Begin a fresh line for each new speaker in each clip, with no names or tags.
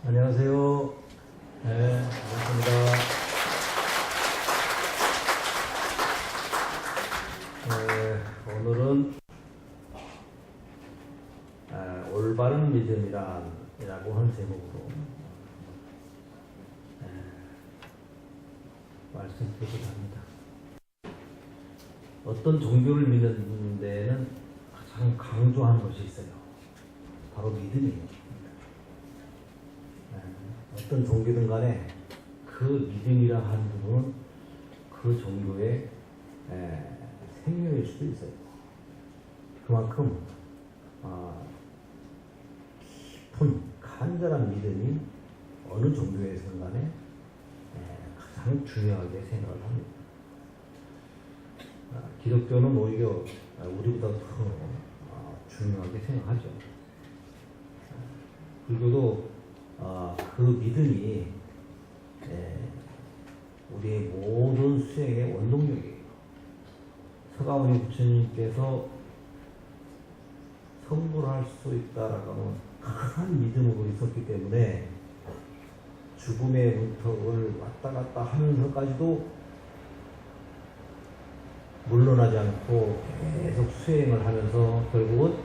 안녕하세요. 네, 반갑습니다. 오늘은 올바른 믿음이라고 하는 제목으로 말씀드리고자 합니다. 어떤 종교를 믿는 데는 가장 강조하는 것이 있어요. 바로 믿음이에요. 어떤 종교든 간에 그 믿음이라 하는 부분은 그 종교의 생명일 수도 있어요. 그만큼 깊은 간절한 믿음이 어느 종교에서든 간에 가장 중요하게 생각을 합니다. 기독교는 오히려 우리보다 더 중요하게 생각하죠. 불교도 그 믿음이 우리의 모든 수행의 원동력이에요. 서가모니 부처님께서 성불할 수 있다라고 하는 큰 믿음으로 있었기 때문에 죽음의 문턱을 왔다 갔다 하면서까지도 물러나지 않고 계속 수행을 하면서 결국은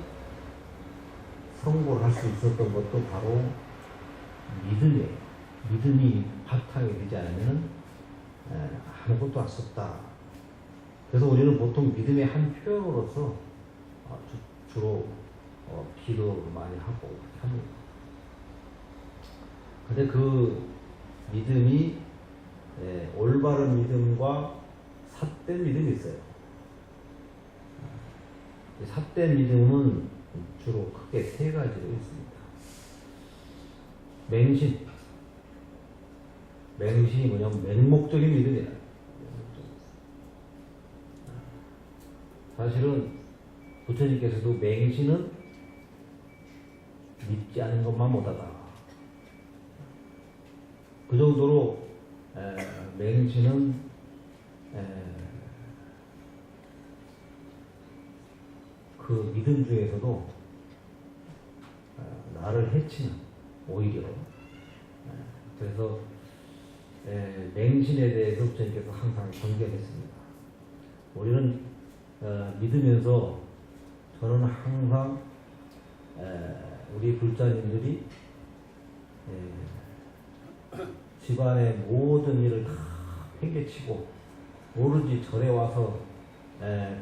성불할 수 있었던 것도 바로 믿음이에요. 믿음이 바탕이 되지 않으면 아무것도 할 수 없다. 그래서 우리는 보통 믿음의 한 표현으로서 주로 기도를 많이 하고 합니다. 근데 그 믿음이 올바른 믿음과 삿된 믿음이 있어요. 삿된 믿음은 주로 크게 세 가지로 있습니다. 맹신이 뭐냐면 맹목적인 믿음이다. 사실은 부처님께서도 맹신은 믿지 않은 것만 못하다. 그 정도로 맹신은 그 믿음 중에서도 나를 해치는 오히려 그래서 맹신에 대해서 부처님께서 항상 경계했습니다. 우리는 믿으면서 저는 항상 우리 불자님들이 집안의 모든 일을 다 팽개치고 오로지 절에 와서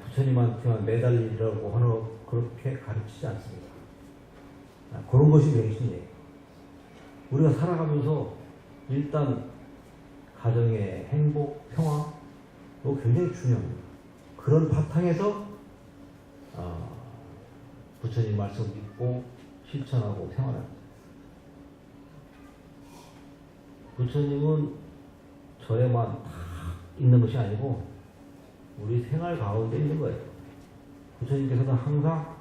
부처님한테만 매달리라고 하는 그렇게 가르치지 않습니다. 그런 것이 맹신이에요. 우리가 살아가면서 일단 가정의 행복, 평화도 굉장히 중요합니다. 그런 바탕에서 부처님 말씀 믿고 실천하고 생활합니다. 부처님은 절에만 다 있는 것이 아니고 우리 생활 가운데 있는 거예요. 부처님께서는 항상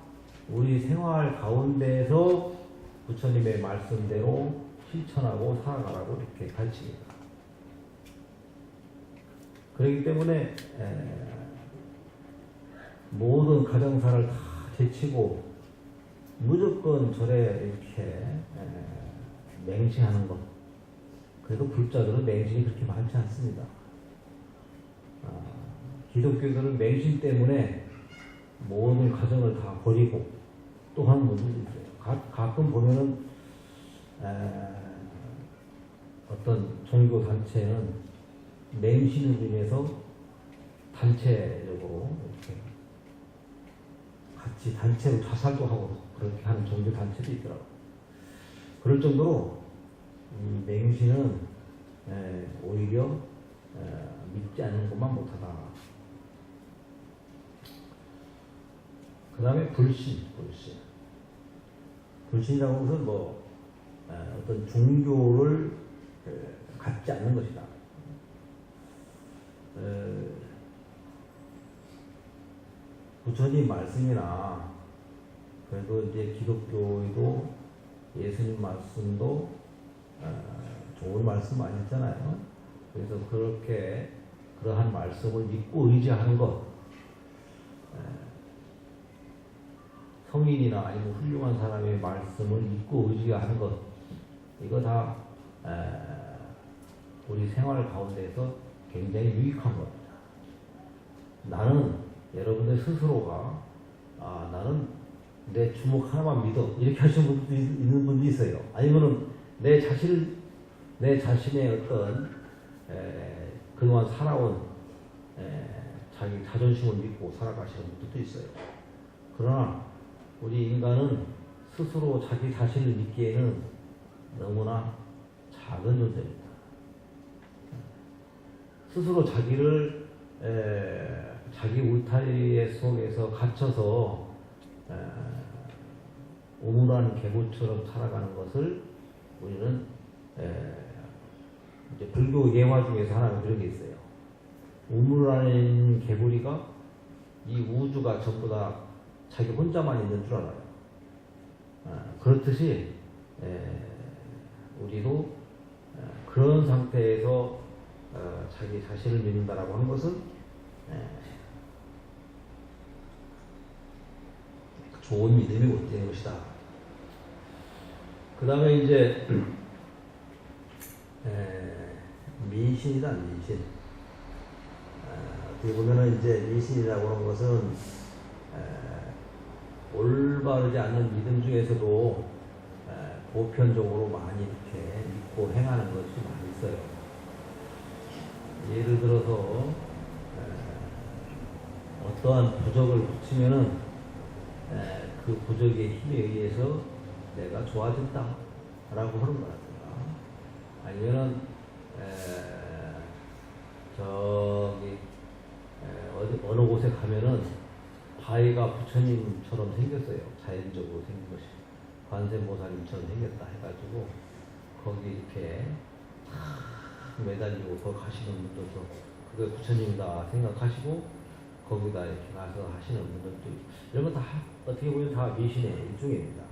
우리 생활 가운데에서 부처님의 말씀대로 실천하고 살아가라고 이렇게 가르칩니다. 그렇기 때문에 모든 가정사를 다 제치고 무조건 절에 이렇게 맹신하는 것. 그래도 불자들은 맹신이 그렇게 많지 않습니다. 기독교들은 맹신 때문에 모든 가정을 다 버리고 또 하는 분들도 있어요. 가끔 보면은 어떤 종교 단체는 맹신을 인해서 단체적으로 이렇게 같이 단체로 자살도 하고 그렇게 하는 종교 단체도 있더라고요. 그럴 정도로 이 맹신은 오히려 믿지 않는 것만 못하다. 그 다음에 불신이라고 하는 것은 어떤 종교를 갖지 않는 것이다. 부처님 말씀이나 그래도 이제 기독교에도 예수님 말씀도 좋은 말씀 많이 있잖아요. 그래서 그렇게 그러한 말씀을 믿고 의지하는 것, 성인이나 아니면 훌륭한 사람의 말씀을 믿고 의지하는 것, 이거 다 우리 생활 가운데서 굉장히 유익한 겁니다. 나는 여러분들 스스로가 나는 내 주먹 하나만 믿어 이렇게 하시는 분도 있는 분도 있어요. 아니면은 내 자신의 어떤 그동안 살아온 자기 자존심을 믿고 살아가시는 분들도 있어요. 그러나 우리 인간은 스스로 자기 자신을 믿기에는 너무나 작은 존재입니다. 스스로 자기를 자기 울타리 속에서 갇혀서 우물안 개구처럼 살아가는 것을 우리는 이제 불교 예화 중에서 하나는 그런 게 있어요. 우물안인 개구리가 이 우주가 전부 다 자기 혼자만 있는 줄 알아요. 그렇듯이 우리도 그런 상태에서 자기 자신을 믿는다라고 하는 것은 좋은 믿음이 못 되는 것이다. 그 다음에 이제 미신이다. 미신. 어떻게 보면은 이제 미신이라고 하는 것은 올바르지 않는 믿음 중에서도 보편적으로 많이 이렇게 믿고 행하는 것이 많이 있어요. 예를 들어서 어떠한 부적을 붙이면은 그 부적의 힘에 의해서 내가 좋아진다 라고 하는 거라든가, 아니면은 저기 어느 곳에 가면은 바위가 부처님처럼 생겼어요. 자연적으로 생긴 것이 관세음보살님처럼 생겼다 해가지고 거기 이렇게 매달리고 거기 가시는 분들도 그게 부처님이다 생각하시고 거기다 이렇게 가서 하시는 분들도 이런 거 다 어떻게 보면 다 미신의 일종입니다.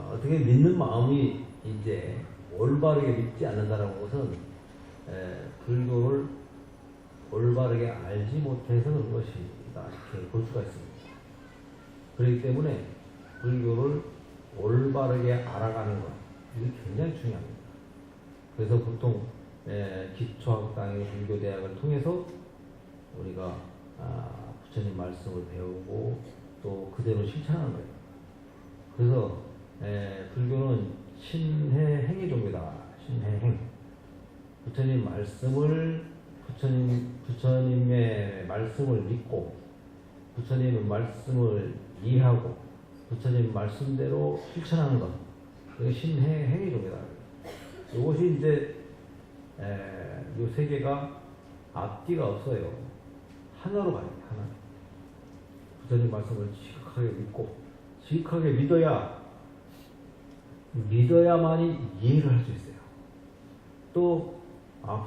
어떻게 믿는 마음이 이제 올바르게 믿지 않는다는 것은 불교를 올바르게 알지 못해서 그런 것이다 이렇게 볼 수가 있습니다. 그렇기 때문에 불교를 올바르게 알아가는 것 이게 굉장히 중요합니다. 그래서 보통 기초학당의 불교대학을 통해서 우리가 부처님 말씀을 배우고 또 그대로 실천하는 거예요. 그래서 불교는 신해행의 종교다. 신해행. 부처님 말씀을 부처님의 말씀을 믿고 부처님의 말씀을 이해하고 부처님 말씀대로 실천하는 것. 이게 신해행의 종교다. 이것이 이제 이 세 개가 앞뒤가 없어요. 하나로 가요. 하나. 부처님 말씀을 지극하게 믿고 지극하게 믿어야만이 이해를 할 수 있어요. 또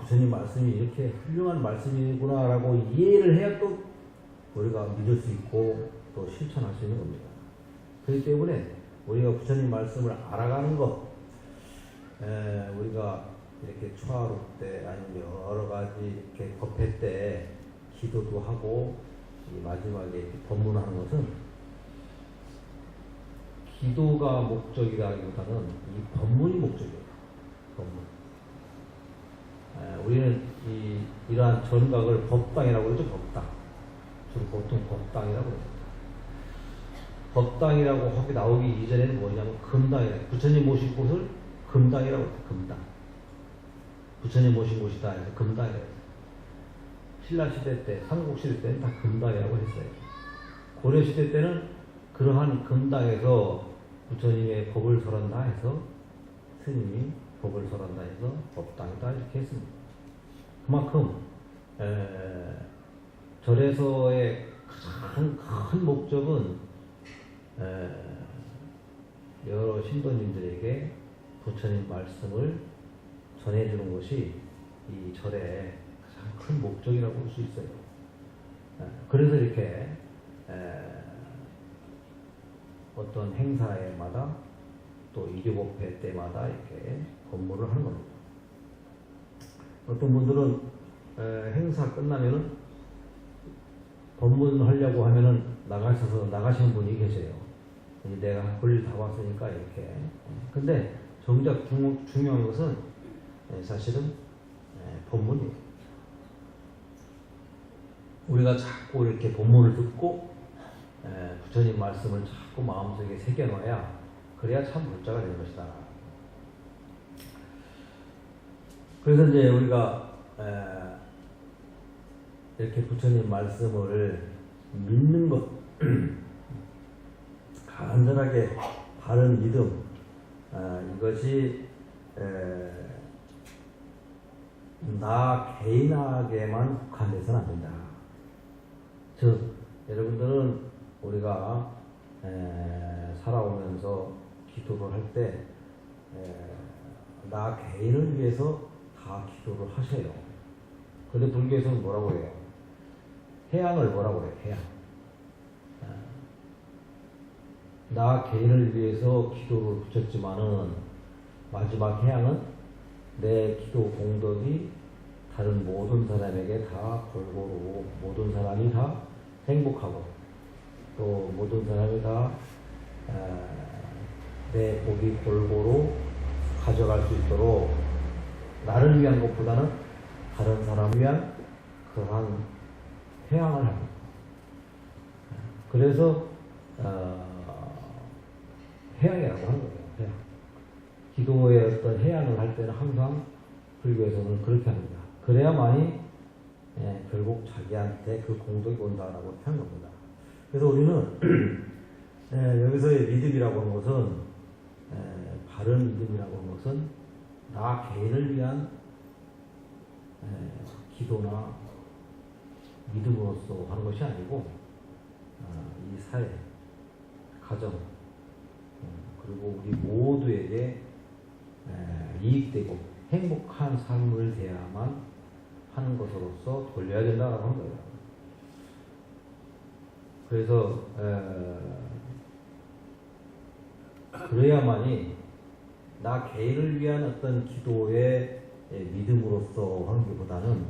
부처님 말씀이 이렇게 훌륭한 말씀이구나 라고 이해를 해야 또 우리가 믿을 수 있고 또 실천할 수 있는 겁니다. 그렇기 때문에 우리가 부처님 말씀을 알아가는 것, 우리가 이렇게 초하루 때 아니면 여러 가지 이렇게 법회 때 기도도 하고 이 마지막에 이렇게 법문하는 것은 기도가 목적이라기보다는 이 법문이 목적이에요. 법문. 우리는 이러한 전각을 법당이라고 그러죠. 법당. 주로 보통 법당이라고 그럽니다. 법당이라고 하기 나오기 이전에는 뭐냐면 금당이라. 부처님 모신 곳을 금당이라고 해요. 금당. 부처님 모신 곳이다 해서 금당이라고 해요. 신라시대 때, 삼국시대 때는 다 금당이라고 했어요. 고려시대 때는 그러한 금당에서 부처님의 법을 설한다 해서 스님이 법을 설한다 해서 법당이다 이렇게 했습니다. 그만큼 절에서의 가장 큰 목적은 여러 신도님들에게 부처님 말씀을 전해주는 것이 이 절의 가장 큰 목적이라고 볼 수 있어요. 그래서 이렇게 어떤 행사에마다 또 일요법회 때마다 이렇게 법문을 하는 겁니다. 어떤 분들은 행사 끝나면은 법문 하려고 하면은 나가시는 분이 계세요. 내가 볼일 다 봤으니까 이렇게. 근데 정작 중요한 것은 사실은 본문이에요. 우리가 자꾸 이렇게 본문을 듣고 부처님 말씀을 자꾸 마음속에 새겨놔야 그래야 참 불자가 되는 것이다. 그래서 이제 우리가 이렇게 부처님 말씀을 믿는 것, 간절하게 바른 믿음, 이것이 나 개인에게만 국한돼서는 안 된다. 즉, 여러분들은 우리가 살아오면서 기도를 할 때 나 개인을 위해서 다 기도를 하세요. 근데 불교에서는 뭐라고 해요? 해양을 뭐라고 해요? 해양. 나 개인을 위해서 기도를 붙였지만은 마지막 해양은 내 기도 공덕이 다른 모든 사람에게 다 골고루 모든 사람이 다 행복하고 또 모든 사람이 다 내 복이 골고루 가져갈 수 있도록 나를 위한 것보다는 다른 사람을 위한 그러한 해양을 합니다. 그래서 해양이라고 하는 거예요. 해양. 기도의 어떤 해양을 할 때는 항상 불교에서는 그렇게 합니다. 그래야만이 결국 자기한테 그 공덕이 온다라고 하는 겁니다. 그래서 우리는 여기서의 믿음이라고 하는 것은 바른 믿음이라고 하는 것은 나 개인을 위한 기도나 믿음으로서 하는 것이 아니고 이 사회, 가정 그리고 우리 모두에게 이익되고 행복한 삶을 대야만 하는 것으로서 돌려야 된다고 하는 거예요. 그래서 그래야만이 나 개인을 위한 어떤 기도의 믿음으로서 하는 것보다는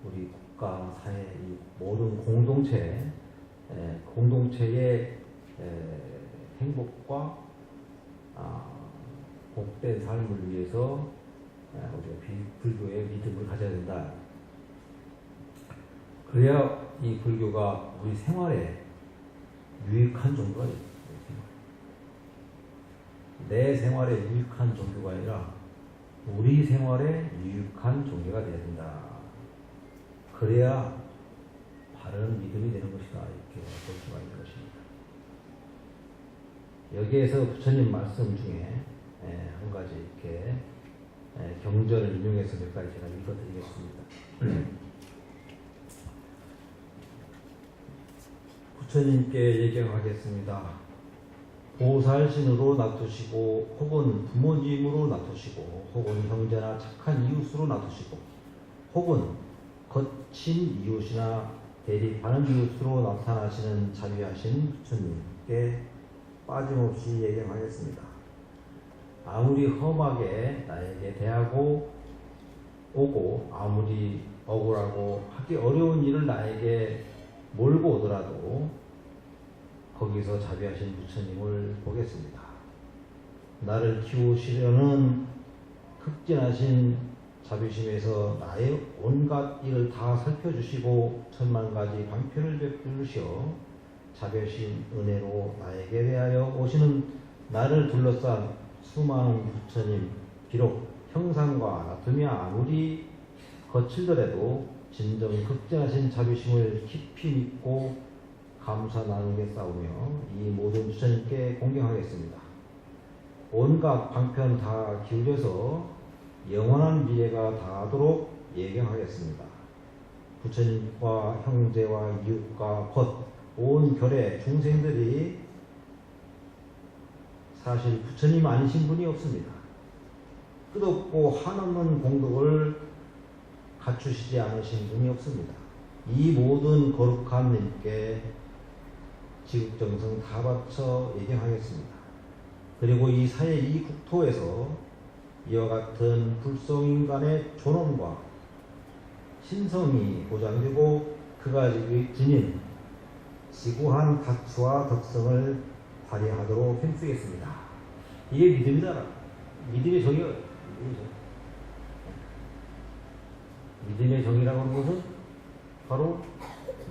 우리 국가, 사회, 이 모든 공동체의 행복과 복된 삶을 위해서 우리가 불교의 믿음을 가져야 된다. 그래야 이 불교가 우리 생활에 유익한 종교가 됩니다. 내 생활에 유익한 종교가 아니라 우리 생활에 유익한 종교가 되어야 된다. 그래야 바른 믿음이 되는 것이다. 이렇게 볼 수가 있는 것입니다. 여기에서 부처님 말씀 중에 한 가지 이렇게 경전을 인용해서 몇 가지 제가 읽어드리겠습니다. 부처님께 예경하겠습니다. 보살신으로 놔두시고 혹은 부모님으로 놔두시고 혹은 형제나 착한 이웃으로 놔두시고 혹은 거친 이웃이나 대립하는 이웃으로 나타나시는 자비하신 부처님께 빠짐없이 예경하겠습니다. 아무리 험하게 나에게 대하고 오고 아무리 억울하고 하기 어려운 일을 나에게 몰고 오더라도 거기서 자비하신 부처님을 보겠습니다. 나를 키우시려는 극진하신 자비심에서 나의 온갖 일을 다 살펴주시고 천만 가지 방편을 베푸시어 자비하신 은혜로 나에게 대하여 오시는 나를 둘러싼 수많은 부처님, 비록 형상과 나툼이 아무리 거칠더라도 진정 극진하신 자비심을 깊이 믿고 감사 나누겠사오며 이 모든 부처님께 공경하겠습니다. 온갖 방편 다 기울여서 영원한 미래가 다하도록 예경하겠습니다. 부처님과 형제와 이웃과 곧 온 결의 중생들이 사실 부처님 아니신 분이 없습니다. 끝없고 한없는 공덕을 갖추시지 않으신 분이 없습니다. 이 모든 거룩한 님께 지극정성 다 바쳐 예경하겠습니다. 그리고 이 사회 이 국토에서 이와 같은 불성인간의 존엄과 신성이 보장되고 그가 지닌 지구한 가치와 덕성을 발휘하도록 힘쓰겠습니다. 이게 믿음이다. 믿음의 정의예요. 믿음의 정의라고 하는 것은 바로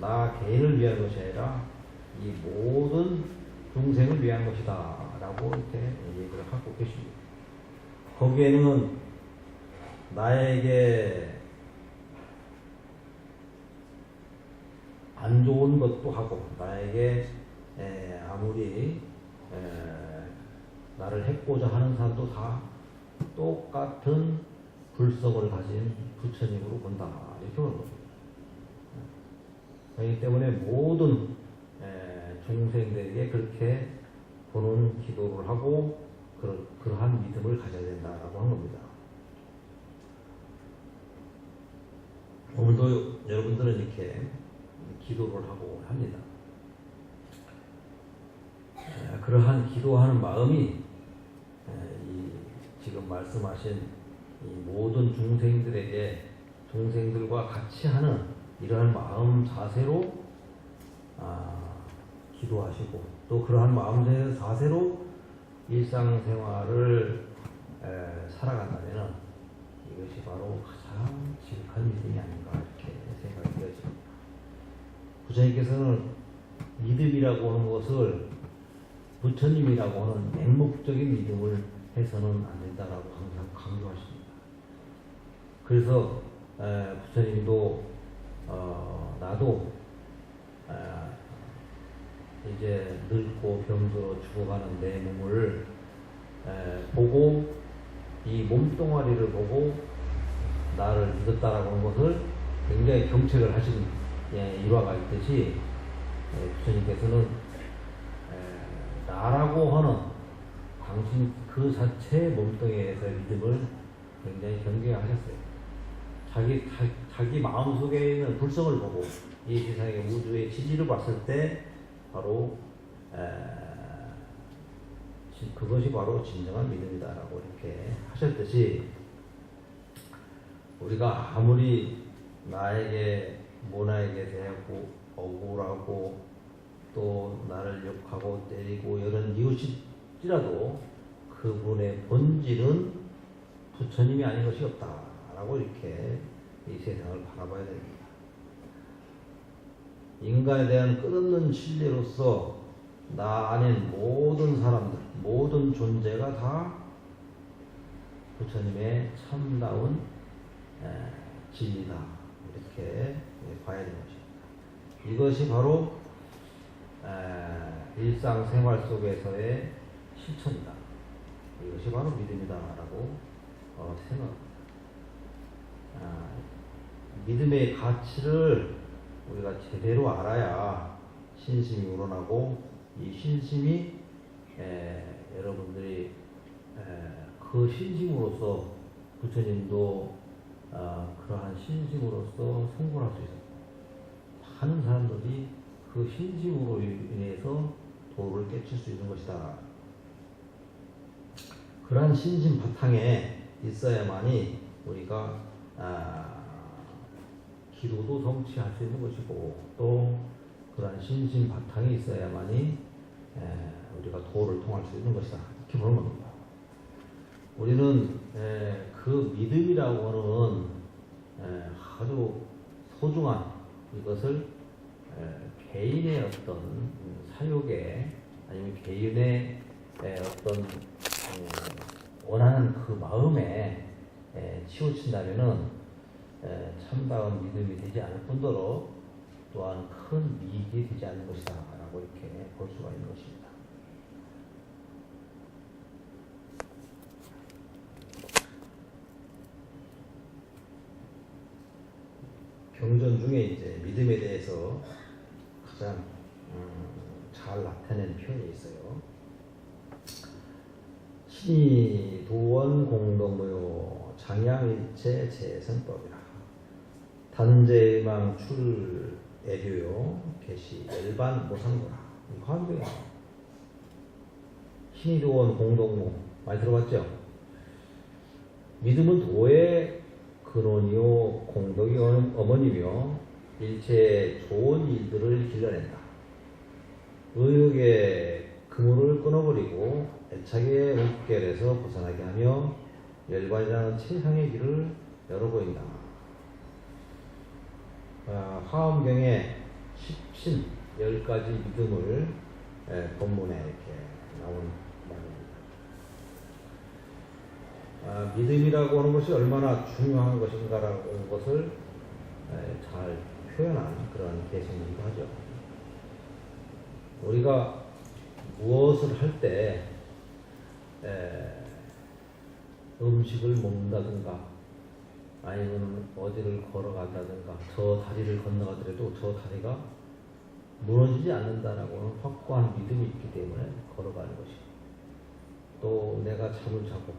나 개인을 위한 것이 아니라 이 모든 중생을 위한 것이다 라고 이렇게 얘기를 하고 계십니다. 거기에는 나에게 안 좋은 것도 하고 나에게 아무리 나를 해코자 하는 사람도 다 똑같은 불성을 가진 부처님으로 본다 이렇게 보는 겁니다. 그렇기 때문에 모든 중생들에게 그렇게 보는 기도를 하고 그러한 믿음을 가져야 된다라고 한 겁니다. 오늘도 여러분들은 이렇게 기도를 하고 합니다. 그러한 기도하는 마음이 지금 말씀하신 이 모든 중생들과 같이 하는 이러한 마음 자세로 기도하시고 또 그러한 마음 자세로 일상생활을 살아간다면 이것이 바로 가장 지극한 믿음이 아닌가 이렇게 생각이 되어집니다. 부처님께서는 믿음이라고 하는 것을 부처님이라고 하는 맹목적인 믿음을 해서는 안 된다라고 항상 강조하십니다. 그래서 부처님도 나도 이제 늙고 병들어 죽어가는 내 몸을 보고 이 몸뚱아리를 보고 나를 믿었다라고 하는 것을 굉장히 경책을 하시는 일화가 있듯이 부처님께서는 나라고 하는 당신 그 자체의 몸뚱이에서의 믿음을 굉장히 경계하셨어요. 자기 마음속에 있는 불성을 보고 이 세상의 우주의 진리를 봤을 때 바로 그것이 바로 진정한 믿음이다라고 이렇게 하셨듯이 우리가 아무리 나에게 모나에게 대하고 억울하고 또 나를 욕하고 때리고 이런 이웃일지라도 그분의 본질은 부처님이 아닌 것이 없다라고 이렇게 이 세상을 바라봐야 됩니다. 인간에 대한 끝없는 신뢰로서 나 아닌 모든 사람들, 모든 존재가 다 부처님의 참다운 진리다 이렇게 봐야 되는 것입니다. 이것이 바로 일상생활 속에서의 실천이다. 이것이 바로 믿음이다라고 생각합니다. 믿음의 가치를 우리가 제대로 알아야 신심이 우러나고 이 신심이 여러분들이 그 신심으로서 부처님도 그러한 신심으로서 성불할 수 있어요. 많은 사람들이 그 신심으로 인해서 도를 깨칠 수 있는 것이다. 그러한 신심 바탕에 있어야만이 우리가 기도도 성취할 수 있는 것이고 또 그러한 신심 바탕이 있어야만이 우리가 도를 통할 수 있는 것이다. 이렇게 보는 겁니다. 우리는 그 믿음이라고 하는 아주 소중한 이것을 개인의 어떤 사욕에 아니면 개인의 어떤 원하는 그 마음에 치우친다면은 참다운 믿음이 되지 않을 뿐더러 또한 큰 이익이 되지 않는 것이다 라고 이렇게 볼 수가 있는 것입니다. 경전 중에 이제 믿음에 대해서 가장 잘 나타낸 표현이 있어요. 신이 도원 공동무효 장양일체 재선법이라 단제망 출애교요 개시 일반 모상도라. 화엄경이에요. 신이 도원 공동무 많이 들어봤죠? 믿음은 도의 근원이요 공덕이 어머니며 일체의 좋은 일들을 길러낸다. 의욕의 그물을 끊어버리고 애착의 물결에서 벗어나게 하며 열반이라는 최상의 길을 열어보인다. 화엄경에 십신 10가지 믿음을 본문에 이렇게 나온 말입니다. 믿음이라고 하는 것이 얼마나 중요한 것인가라는 것을 잘 표현한 그런 개성이기도 하죠. 우리가 무엇을 할 때 음식을 먹는다든가 아니면 어디를 걸어간다든가 저 다리를 건너가더라도 저 다리가 무너지지 않는다라고 하는 확고한 믿음이 있기 때문에 걸어가는 것이고, 또 내가 잠을 자고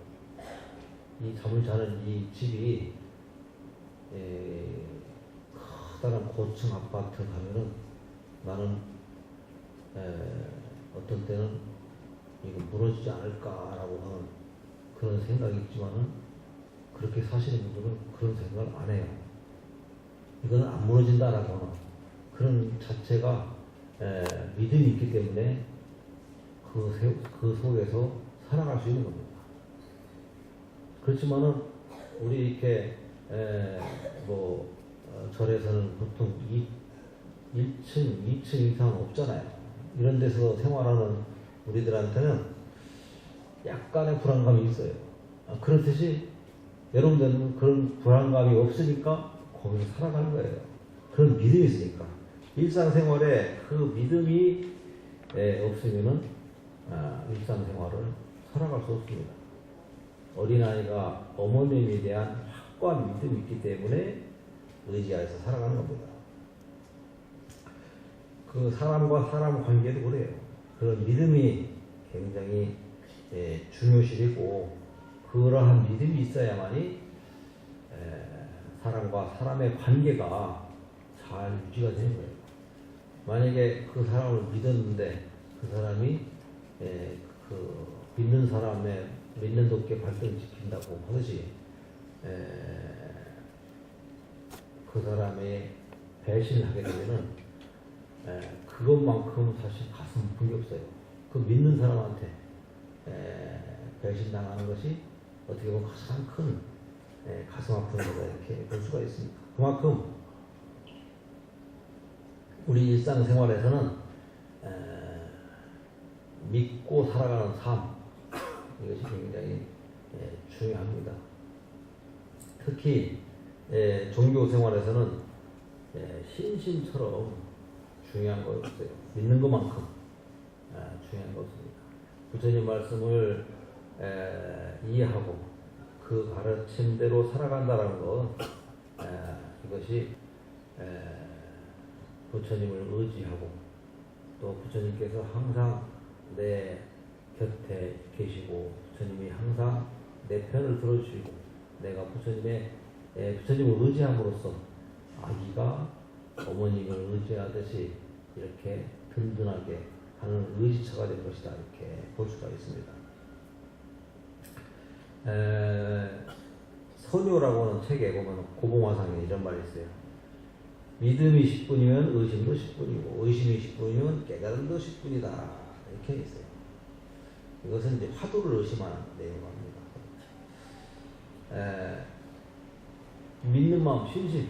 이 잠을 자는 이 집이 커다란 고층 아파트 가면은 나는 어떤 때는 이거 무너지지 않을까라고 하는 그런 생각이 있지만은, 그렇게 사시는 분들은 그런 생각을 안 해요. 이거는 안 무너진다라고 하는 그런 자체가 믿음이 있기 때문에 그 속에서 살아갈 수 있는 겁니다. 그렇지만은 우리 이렇게 절에서는 보통 1층, 2층 이상 없잖아요. 이런 데서 생활하는 우리들한테는 약간의 불안감이 있어요. 그렇듯이 여러분들은 그런 불안감이 없으니까 거기서 살아가는 거예요. 그런 믿음이 있으니까. 일상생활에 그 믿음이 없으면은 일상생활을 살아갈 수 없습니다. 어린아이가 어머님에 대한 확고한 믿음이 있기 때문에 의지하여서 살아가는 겁니다. 그 사람과 사람 관계도 그래요. 그런 믿음이 굉장히 중요시되고, 그러한 믿음이 있어야만이 사람과 사람의 관계가 잘 유지가 되는 거예요. 만약에 그 사람을 믿었는데 그 사람이 그 믿는 사람의 믿는 돕게 발전시킨다고 하듯이 그 사람의 배신을 하게 되면은 그것만큼 사실 가슴 아픈 게 없어요. 그 믿는 사람한테 배신당하는 것이 어떻게 보면 가장 큰 가슴 아픈 거다, 이렇게 볼 수가 있습니다. 그만큼 우리 일상생활에서는 믿고 살아가는 삶, 이것이 굉장히 중요합니다. 특히 종교 생활에서는 신심처럼 중요한 거 없어요. 믿는 것만큼 중요한 거 없습니다. 부처님 말씀을 이해하고 그 가르침대로 살아간다는 것, 이것이 부처님을 의지하고 또 부처님께서 항상 내 곁에 계시고 부처님이 항상 내 편을 들어주시고, 내가 부처님을 의지함으로써 아기가 어머님을 의지하듯이 이렇게 든든하게 하는 의지처가 될 것이다, 이렇게 볼 수가 있습니다. 선요라고 하는 책에 보면 고봉화상에 이런 말이 있어요. 믿음이 10분이면 의심도 10분이고 의심이 10분이면 깨달음도 10분이다, 이렇게 있어요. 이것은 이제 화두를 의심하는 내용입니다. 믿는 마음, 신심.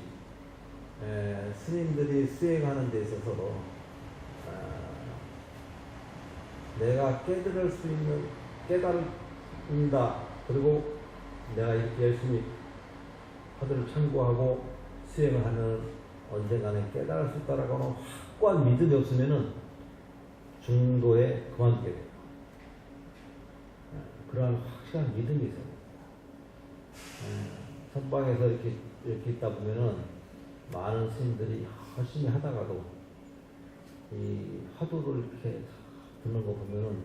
스님들이 수행하는 데 있어서 내가 깨달은다, 그리고 내가 이렇게 열심히 화두를 참고하고 수행을 하면 언젠가는 깨달을 수 있다라고 하는 확고한 믿음이 없으면은 중도에 그만두게 돼요. 그러한 확실한 믿음이 있어요. 선방에서 이렇게 있다 보면은 많은 스님들이 열심히 하다가도 이 화두를 이렇게 듣는 거 보면은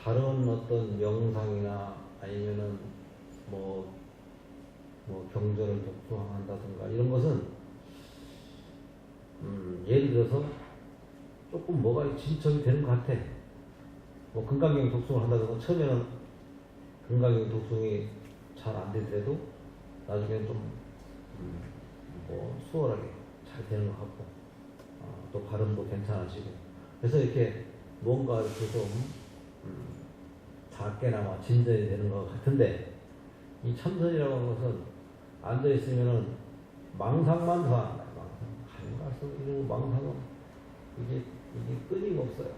다른 어떤 영상이나 아니면은 뭐 경전을 독송한다든가 이런 것은 예를 들어서 조금 뭐가 진척이 되는 것 같아. 뭐 금강경 독송을 한다든가 처음에는 금강경 독송이 잘 안 되더라도 나중에는 좀 수월하게 잘 되는 것 같고, 또 발음도 괜찮아지고 그래서 이렇게 뭔가 이렇게 좀 작게나마 진전이 되는 것 같은데, 이 참선이라고 하는 것은 앉아 있으면은 망상만 더하는 거예요. 망상. 가서 이런 망상은 이게 끊임없어요.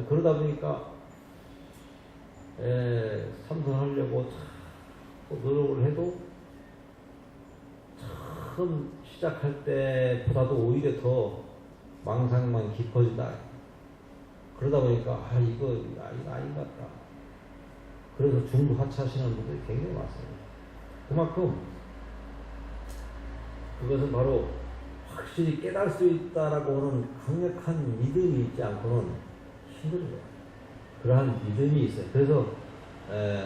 그러다 보니까 참선하려고 자꾸 노력을 해도 처음 시작할 때보다도 오히려 더 망상만 깊어진다. 그러다 보니까 이거 아닌 것 같다. 그래서 중도하차하시는 분들이 굉장히 많습니다. 그만큼 그것은 바로 확실히 깨달을 수 있다라고 하는 강력한 믿음이 있지 않고는 힘들어요. 그러한 믿음이 있어요. 그래서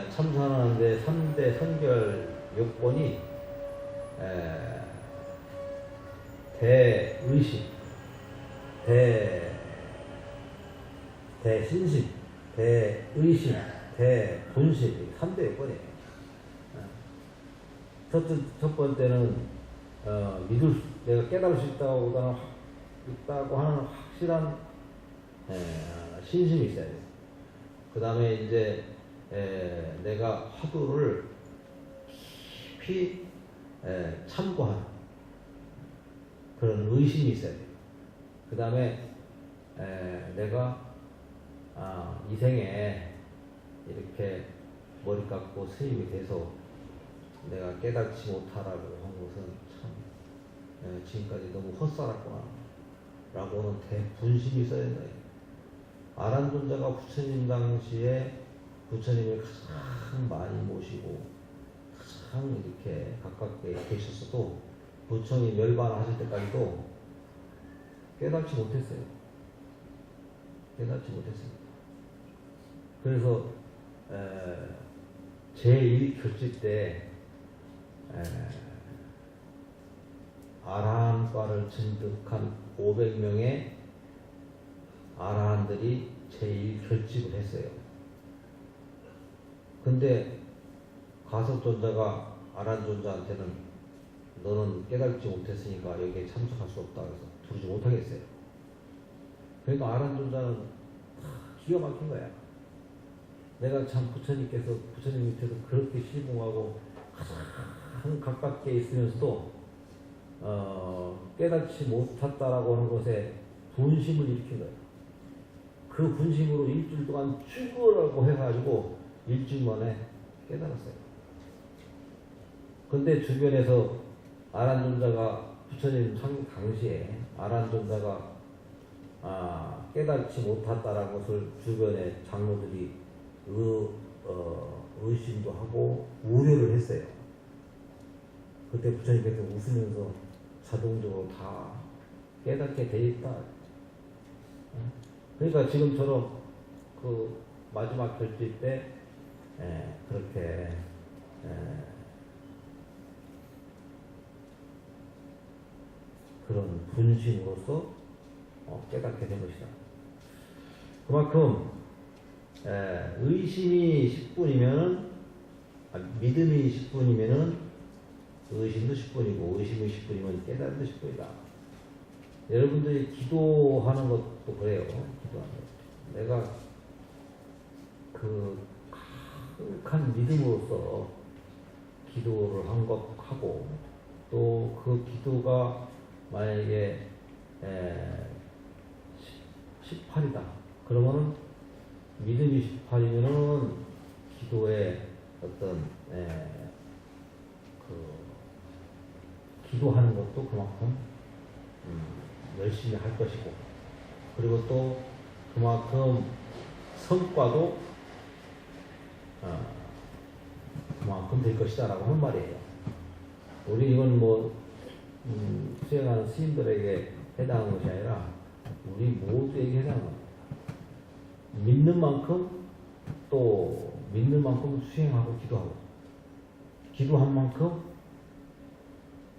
참선하는데 3대 선결 요건이 대의식, 대신심, 대의심, 대본심, 3대 요건이에요. 첫 번째는 내가 깨달을 수 있다고 하는 확실한 신심이 있어야 돼요. 그 다음에 이제 내가 화두를 깊이 참고하는 그런 의심이 있어야 돼요. 그 다음에 내가 이 생에 이렇게 머리 깎고 스님이 돼서 내가 깨닫지 못하라고 한 것은 참 지금까지 너무 헛살았구나 라고 하는 대분심이 있어야 된다. 아란존자가 부처님 당시에 부처님을 가장 많이 모시고 가장 이렇게 가깝게 계셨어도 부처님 멸반하실 때까지도 깨닫지 못했어요. 그래서 제1결집 때 아라한과를 증득한 500명의 아라한들이 제1결집을 했어요. 근데 가섭존자가 아란존자한테는 너는 깨닫지 못했으니까 여기에 참석할 수 없다 그래서 부르지 못하겠어요. 그러니까 아란존자는 기가 막힌 거야. 내가 참 부처님께서 부처님 밑에서 그렇게 시봉하고 가장 가깝게 있으면서도 깨닫지 못했다라고 하는 것에 분심을 일으킨 거예요. 그 분심으로 일주일 동안 죽으라고 해가지고 일주일 만에 깨달았어요. 근데 주변에서 아란존자가 부처님 당시에 아란존자가 깨닫지 못했다라는 것을 주변의 장로들이 의심도 하고 우려를 했어요. 그때 부처님께서 웃으면서 자동적으로 다 깨닫게 돼 있다. 그러니까 지금처럼 그 마지막 결집 때 그렇게 그런 분심으로서 깨닫게 된 것이다. 그만큼 의심이 10분이면은 믿음이 10분이면은 의심도 10분이고 의심이 10분이면 깨달음도 10분이다. 여러분들이 기도하는 것도 그래요. 기도하는 것. 내가 그 강력한 믿음으로서 기도를 한 것 하고 또 그 기도가 만약에 18이다. 그러면은 믿음이 18이면은 기도의 어떤 기도하는 것도 그만큼 열심히 할 것이고, 그리고 또 그만큼 성과도 그만큼 될 것이다라고 하는 말이에요. 우리 이건 수행하는 스님들에게 해당하는 것이 아니라 우리 모두에게 해당하는 거예요. 믿는 만큼 또 믿는 만큼 수행하고 기도하고, 기도한 만큼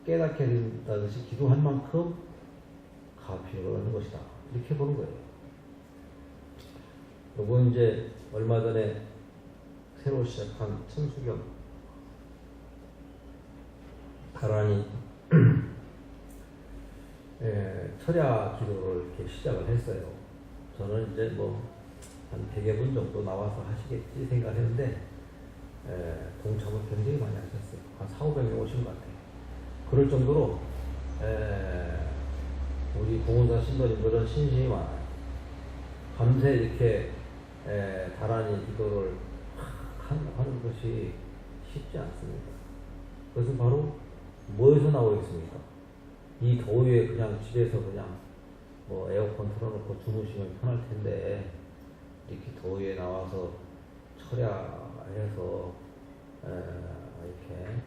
깨닫게 된다듯이 기도한 만큼 가피를 하는 것이다. 이렇게 보는 거예요. 요건 이제 얼마 전에 새로 시작한 천수경 가란이 철야 기도를 이렇게 시작을 했어요. 저는 이제 뭐 한 100여 분 정도 나와서 하시겠지 생각했는데 동참을 굉장히 많이 하셨어요. 한 4, 500명 오신 것 같아요. 그럴 정도로 우리 공원사 신도님들은 신심이 많아요. 밤새 이렇게 다란히 기도를 하는 것이 쉽지 않습니다. 그것은 바로 뭐에서 나오겠습니까? 이 더위에 그냥 집에서 그냥 뭐 에어컨 틀어놓고 주무시면 편할 텐데 이렇게 더위에 나와서 철야해서 이렇게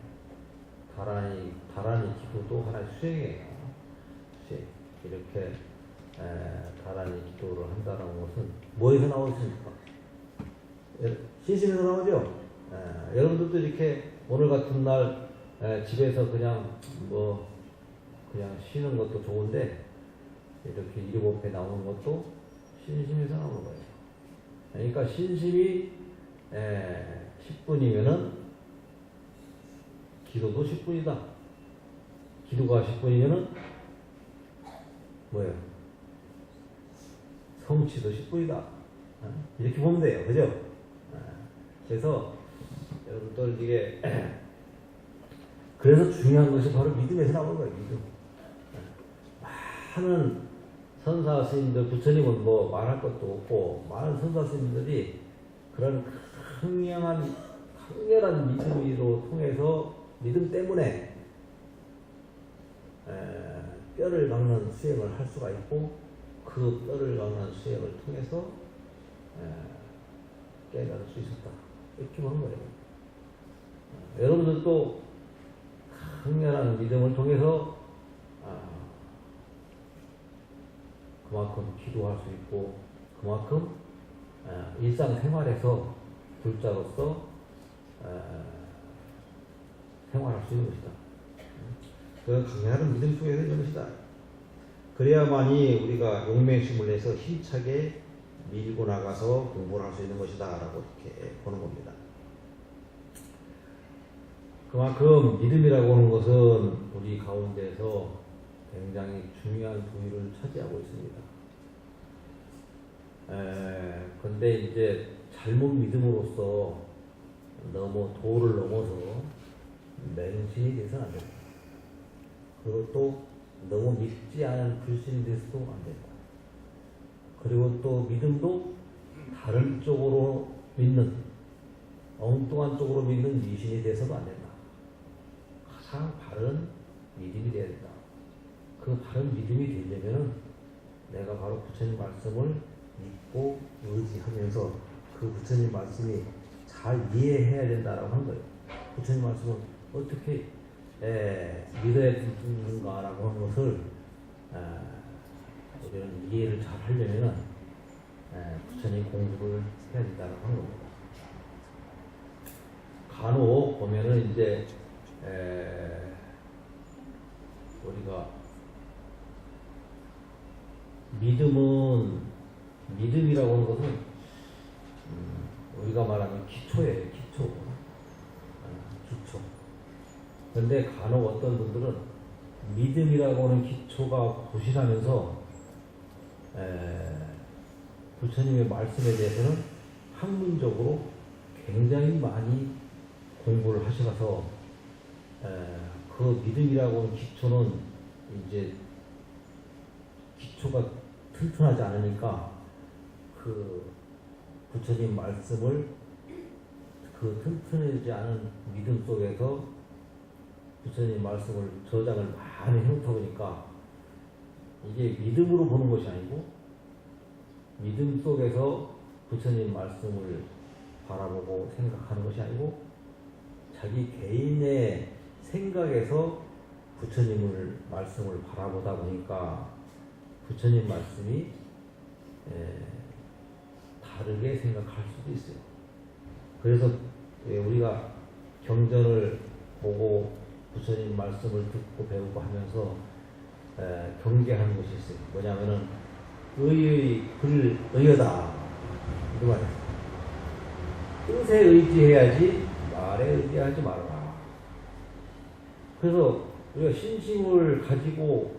다란히 기도도 하나의 수행이에요. 이렇게 다란히 기도를 한다는 것은 뭐에서 나오십니까? 신심에서 나오죠? 여러분들도 이렇게 오늘 같은 날 집에서 그냥 그냥 쉬는 것도 좋은데 이렇게 일곱배 나오는 것도 신심에서 나오는 거예요. 그러니까 신심이 10분이면은 기도도 10분이다. 기도가 10분이면은 뭐예요? 성취도 10분이다. 이렇게 보면 돼요. 그죠? 그래서 여러분들 이게 그래서 중요한 것이 바로 믿음에서 나오는 거예요. 믿음. 많은 선사 스님들, 부처님은 뭐 말할 것도 없고 많은 선사 스님들이 그런 강렬한 믿음으로 통해서 믿음 때문에 뼈를 막는 수행을 할 수가 있고 그 뼈를 막는 수행을 통해서 깨달을 수 있었다. 이렇게 보는 거예요. 여러분들도 강렬한 믿음을 통해서 그만큼 기도할 수 있고 그만큼 일상생활에서 불자로서 생활할 수 있는 것이다. 그 강렬한 믿음 속에서 있는 것이다. 그래야만이 우리가 용맹심을 내서 힘차게 밀고 나가서 공부를 할 수 있는 것이다 라고 이렇게 보는 겁니다. 그만큼 믿음이라고 하는 것은 우리 가운데서 굉장히 중요한 부위를 차지하고 있습니다. 근데 이제 잘못 믿음으로써 너무 도를 넘어서 맹신이 돼서는 안 됩니다. 그리고 또 너무 믿지 않은 불신이 돼서도 안 된다. 그리고 또 믿음도 다른 쪽으로 믿는, 엉뚱한 쪽으로 믿는 미신이 돼서도 안 된다. 가장 바른 믿음이 되어야 된다. 그 바른 믿음이 되려면 내가 바로 부처님 말씀을 믿고 의지하면서 그 부처님 말씀이 잘 이해해야 된다라고 한 거예요. 부처님 말씀은 어떻게 믿어야 되는가라고 하는 것을 우리는 이해를 잘 하려면 부처님 공부를 해야 된다라고 한 겁니다. 간혹 보면은 이제 우리가 믿음이라고 하는 것은 우리가 말하는 기초예요. 기초. 그런데 간혹 어떤 분들은 믿음이라고 하는 기초가 부실하면서 부처님의 말씀에 대해서는 학문적으로 굉장히 많이 공부를 하셔서 그 믿음이라고 하는 기초는 이제 기초가 튼튼하지 않으니까 그 부처님 말씀을 그 튼튼하지 않은 믿음 속에서 부처님 말씀을 저장을 많이 해놓다 보니까 이게 믿음으로 보는 것이 아니고 믿음 속에서 부처님 말씀을 바라보고 생각하는 것이 아니고 자기 개인의 생각에서 부처님을 말씀을 바라보다 보니까 부처님 말씀이 다르게 생각할 수도 있어요. 그래서 우리가 경전을 보고 부처님 말씀을 듣고 배우고 하면서 경계하는 것이 있어요. 뭐냐면은 의의 글 의여다 이 말이에요. 뜻에 의지해야지 말에 의지하지 말아라. 그래서 우리가 신심을 가지고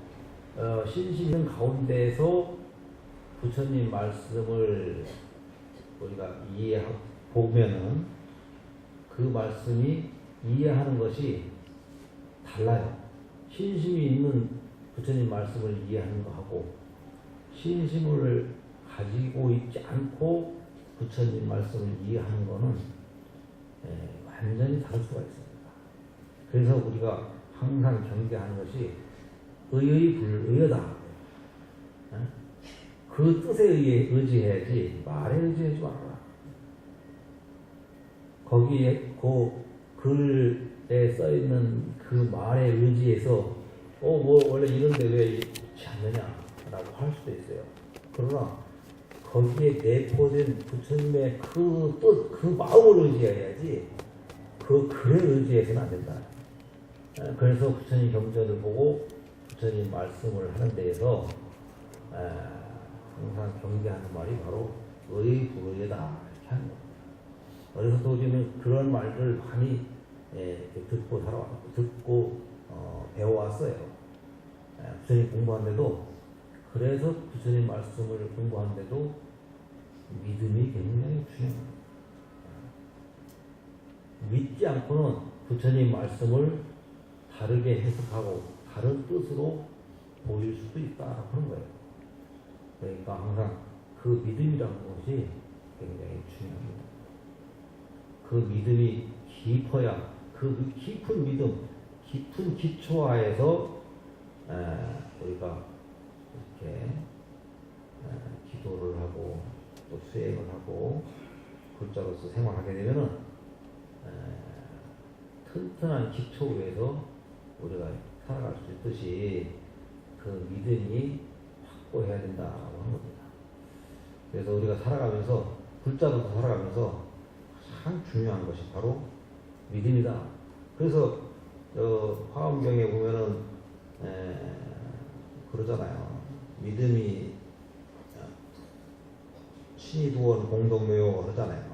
신심 있는 가운데에서 부처님 말씀을 우리가 이해하고 보면은 그 말씀이 이해하는 것이 달라요. 신심이 있는 부처님 말씀을 이해하는 거하고 신심을 가지고 있지 않고 부처님 말씀을 이해하는 거는 완전히 다를 수가 있습니다. 그래서 우리가 항상 경계하는 것이 의의 불의하다. 그 뜻에 의해 의지해야지 말에 의지하지 말아라. 거기에 그 글에 써있는 그 말에 의지해서 뭐 원래 이런데 왜 이렇지 않느냐라고 할 수도 있어요. 그러나 거기에 내포된 부처님의 그 뜻, 그 마음을 의지해야지 그 글에 의지해서는 안 된다. 그래서 부처님 경전을 보고 부처님 말씀을 하는 데에서 항상 경계하는 말이 바로 의불의다 이렇게 하는 거예요. 그래서 도저는 그런 말들 많이 듣고 배워왔어요. 부처님 공부하는데도 그래서 부처님 말씀을 공부하는데도 믿음이 굉장히 중요합니다. 믿지 않고는 부처님 말씀을 다르게 해석하고 다른 뜻으로 보일 수도 있다라고 하는 거예요. 그러니까 항상 그 믿음이라는 것이 굉장히 중요합니다. 그 믿음이 깊어야 그 깊은 믿음, 깊은 기초하에서 우리가 이렇게 기도를 하고 또 수행을 하고 불자로서 생활하게 되면은 튼튼한 기초 위에서 우리가 살아갈 수 있듯이 그 믿음이 확보해야 된다고 하는 겁니다. 그래서 우리가 살아가면서 불자로서 살아가면서 가장 중요한 것이 바로 믿음이다. 그래서 화엄경에 보면은 그러잖아요. 믿음이 신이두원 공덕묘 그러잖아요.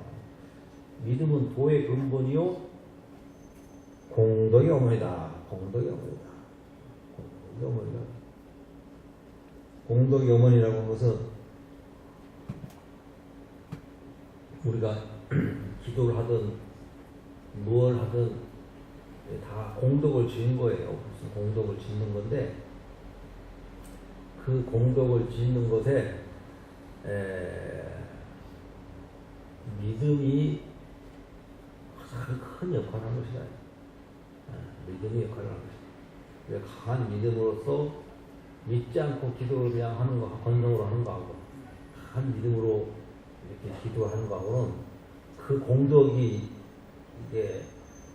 믿음은 도의 근본이요 공덕의 어머니다. 공덕의 어머니다. 공덕의 어머니다. 공덕의 어머니라고 하는 것은 우리가 기도를 하든 무엇을 하든 다 공덕을 지은 거예요. 무슨 공덕을 짓는 건데 그 공덕을 짓는 것에 믿음이 가장 큰 역할을 하는 것이다. 믿음이 역할을 하는 것이다. 강한 믿음으로써 믿지 않고 기도를 그냥 하는 거, 건성으로 하는 거하고 강한 믿음으로 이렇게 기도하는 거하고는 그 공덕이 이게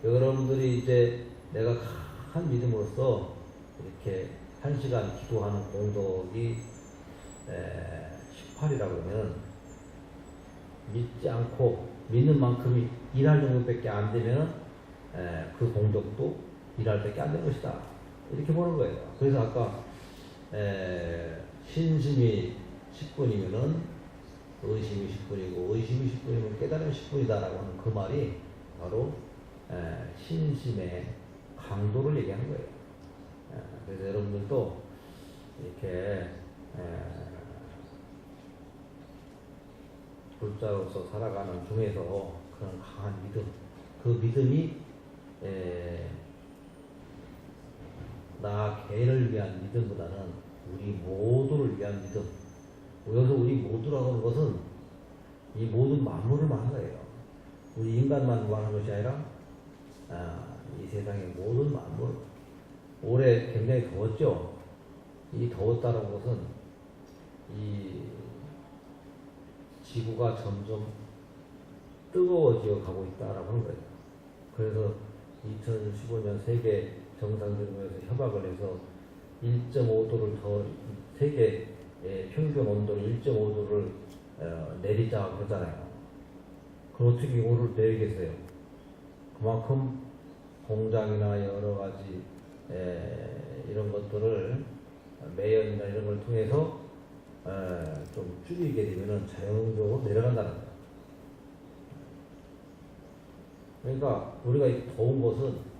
여러분들이 이제 내가 강한 믿음으로써 이렇게 1시간 기도하는 공덕이 18이라고 하면 믿지 않고 믿는 만큼이 일할 정도밖에 안 되면 그 공덕도 일할 밖에 안 되는 것이다. 이렇게 보는 거예요. 그래서 아까 신심이 10분이면은 의심이 10분이고 의심이 10분이면 깨달음이 10분이다라고 하는 그 말이 바로 신심의 강도를 얘기하는 거예요. 그래서 여러분들도 이렇게 불자로서 살아가는 중에서 그런 강한 믿음, 그 믿음이 나 개인을 위한 믿음보다는 우리 모두를 위한 믿음. 여기서 우리 모두라고 하는 것은 이 모든 만물을 말하는 거예요. 우리 인간만 말하는 것이 아니라 이 세상의 모든 만물. 올해 굉장히 더웠죠. 이 더웠다는 것은 이 지구가 점점 뜨거워져 가고 있다라고 하는 거예요. 그래서 2015년 세계 정상회의에서 협약을 해서 1.5도를 더 세계 평균 온도를 1.5도를 내리자 그러잖아요. 그럼 어떻게 이거를 내리겠어요? 그만큼 공장이나 여러 가지 이런 것들을 매연이나 이런 걸 통해서 좀 줄이게 되면은 자연적으로 내려간다는 거예요. 그러니까 우리가 이 더운 것은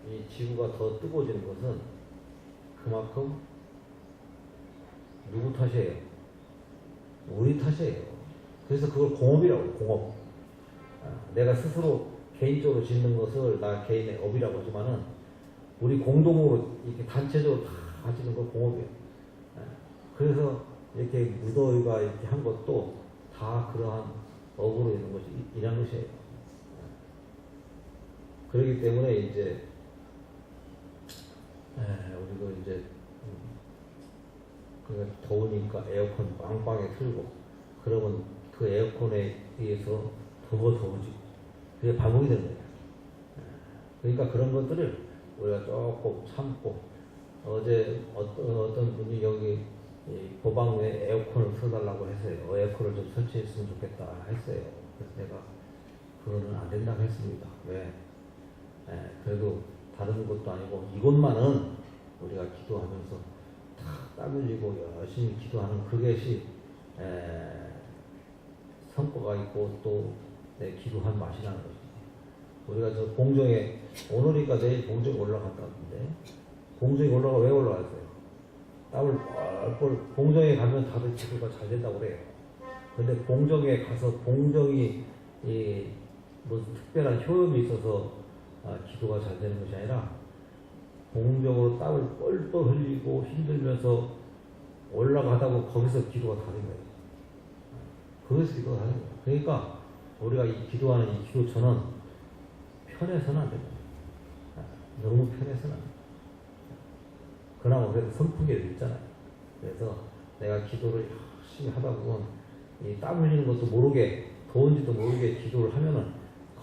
이 지구가 더 뜨거워지는 것은 그만큼 누구 탓이에요? 우리 탓이에요. 그래서 그걸 공업이라고 해요. 공업. 내가 스스로 개인적으로 짓는 것을 나 개인의 업이라고 하지만은 우리 공동으로 이렇게 단체적으로 다 가지는 걸 공업이에요. 그래서 이렇게 무더위가 이렇게 한 것도 다 그러한 업으로 있는 것이 이런 것이에요. 그렇기 때문에 이제 우리도 이제 그 더우니까 에어컨 빵빵하게 틀고 그러면 그 에어컨에 의해서 더 더워지. 그게 반복이 되는 거예요. 그러니까 그런 것들을 우리가 조금 참고 어제 어떤 분이 여기 보방에 에어컨을 틀어달라고 했어요. 에어컨을 좀 설치했으면 좋겠다 했어요. 그래서 내가 그거는 안 된다고 했습니다. 왜? 그래도 다른 것도 아니고 이것만은 우리가 기도하면서 다 땀 흘리고 열심히 기도하는 그것이 성과가 있고 또 내 기도한 맛이 나는 거죠. 우리가 저 공정에 오늘이니까 내일 공정에 올라간다는데 공정에 왜 올라갔어요? 땀을 뻘뻘 공정에 가면 다들 기도가 잘 된다고 그래요. 근데 공정에 가서 공정이 무슨 특별한 효험이 있어서 기도가 잘 되는 것이 아니라 공정으로 땀을 뻘뻘 흘리고 힘들면서 올라가다고 거기서 기도가 다른 거예요. 거기서 기도가 다른 거예요. 그러니까 우리가 이 기도하는 이 기도처는 편해서는 안 됩니다. 너무 편해서는 안 됩니다. 그나마 그래도 선풍기도 있잖아요. 그래서 내가 기도를 열심히 하다 보면 이 땀 흘리는 것도 모르게 더운지도 모르게 기도를 하면은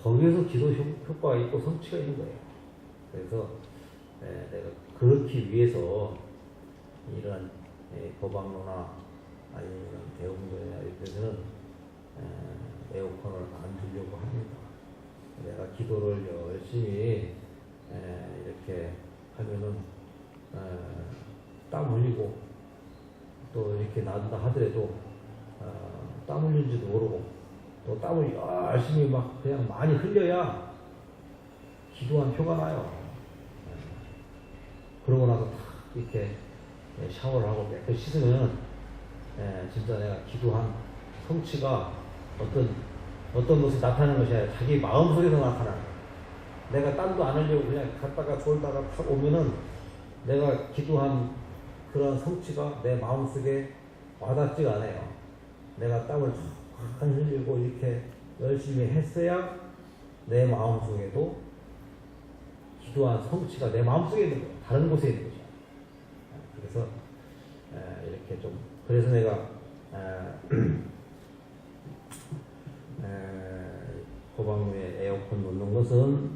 거기에서 기도 효과가 있고 성취가 있는 거예요. 그래서 내가 그렇기 위해서 이런 보방로나 아니면 대웅전이나 이런 에어컨을 안 두려고 합니다. 내가 기도를 열심히 이렇게 하면은 땀 흘리고 또 이렇게 나온다 하더라도 땀 흘린지도 모르고 또 땀을 열심히 막 그냥 많이 흘려야 기도한 표가 나요. 그러고 나서 탁 이렇게 샤워를 하고 깨끗이 씻으면 진짜 내가 기도한 성취가 어떤 것이 나타나는 것이 아니라 자기 마음속에서 나타나는 거예요. 내가 땀도 안 흘리고 그냥 갔다가 졸다가 탁 오면은 내가 기도한 그런 성취가 내 마음속에 와닿지가 않아요. 내가 땀을 쫙 흘리고 이렇게 열심히 했어야 내 마음속에도 기도한 성취가 내 마음속에 있는 거예요. 다른 곳에 있는 것이야. 그래서 이렇게 좀 그래서 내가 호방루에 에어컨 놓는 것은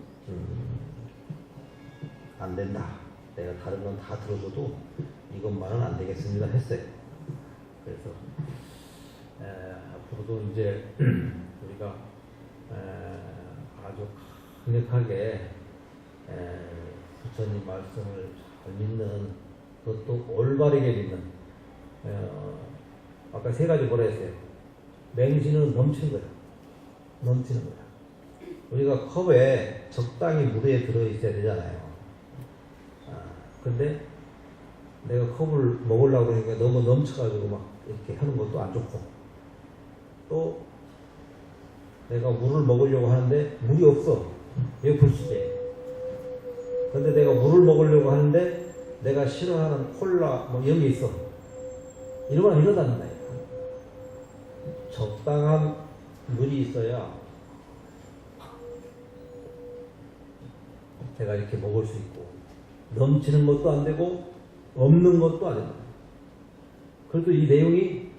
안 된다. 내가 다른 건 다 들어줘도 이것만은 안 되겠습니다 했어요. 그래서 앞으로도 이제 우리가 아주 강력하게 부처님 말씀을 잘 믿는 그것도 올바르게 믿는 아까 세 가지 뭐라 했어요? 맹신은 넘치는 거야. 넘치는 거야. 우리가 컵에 적당히 물에 들어있어야 되잖아요. 근데 내가 컵을 먹으려고 그러니까 너무 넘쳐가지고 막 이렇게 하는 것도 안 좋고 또 내가 물을 먹으려고 하는데 물이 없어. 이거 불쾌해. 근데 내가 물을 먹으려고 하는데 내가 싫어하는 콜라 뭐 이런 게 있어. 이러면 이러다는 거야. 적당한 물이 있어야 내가 이렇게 먹을 수 있고 넘치는 것도 안 되고 없는 것도 안 된다. 그래도 이 내용이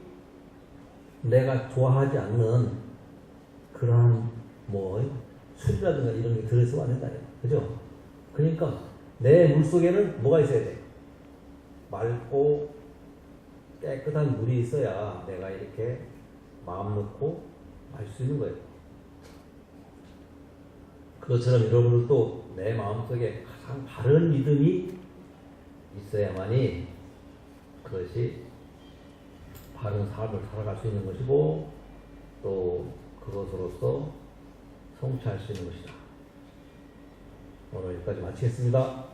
내가 좋아하지 않는 그러한 뭐 술이라든가 이런 게 들어있으면 안 된다. 그죠? 그러니까 내 물속에는 뭐가 있어야 돼? 맑고 깨끗한 물이 있어야 내가 이렇게 마음 놓고 할 수 있는 거예요. 그것처럼 여러분들도 내 마음속에 가장 바른 믿음이 있어야만이 그것이 바른 삶을 살아갈 수 있는 것이고 또 그것으로서 성취할 수 있는 것이다. 오늘 여기까지 마치겠습니다.